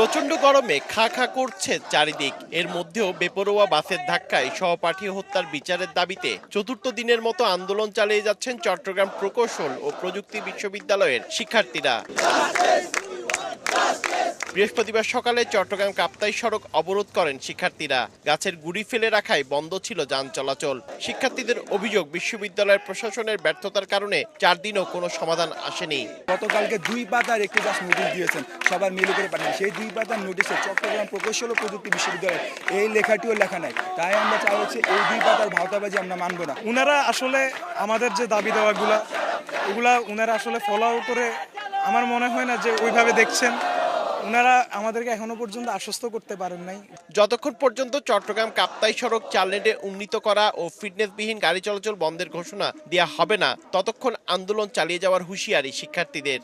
প্রচন্ড গরমে খা খা করছে চারিদিক। এর মধ্যেও বেপরোয়া বাসের ধাক্কায় সহপাঠী হত্যার বিচারের দাবিতে চতুর্থ দিনের মতো আন্দোলন চালিয়ে যাচ্ছেন চট্টগ্রাম প্রকৌশল ও প্রযুক্তি বিশ্ববিদ্যালয়ের শিক্ষার্থীরা। বৃহস্পতিবার সকালে চট্টগ্রাম কাপ্তাই সড়ক অবরোধ করেন শিক্ষার্থীরা। গাছের গুড়ি ফেলে রাখায় বন্ধ ছিল যান চলাচল। শিক্ষার্থীদের অভিযোগ, বিশ্ববিদ্যালয়ের প্রশাসনের ব্যর্থতার কারণে 4 দিনও কোনো সমাধান আসেনি। গতকালকে 2 পাতার একটি জাস্ট নোটিশ দিয়েছেন, সবার মিলে করে পাঠিয়েছেন। সেই 2 পাতার নোটিশে চট্টগ্রাম প্রকৌশল ও প্রযুক্তি বিশ্ববিদ্যালয় এই লেখাটিও লেখা নাই। তাই আমরা চাই হচ্ছে এই 2 পাতার ভাওতাবাজি আমরা মানব না। উনারা আসলে আমাদের যে দাবি দেওয়াগুলা ওগুলা উনারা আসলে ফলো করে আমার মনে হয় না যে ওইভাবে দেখছেন। উনারা আমাদেরকে এখনো পর্যন্ত আশ্বস্ত করতে পারেন নাই। যতক্ষণ পর্যন্ত চট্টগ্রাম কাপ্তাই সড়ক 4 লেনে উন্নীত করা ও ফিটনেসবিহীন গাড়ি চলাচল বন্ধের ঘোষণা দেওয়া হবে না, ততক্ষণ আন্দোলন চালিয়ে যাওয়ার হুঁশিয়ারি শিক্ষার্থীদের।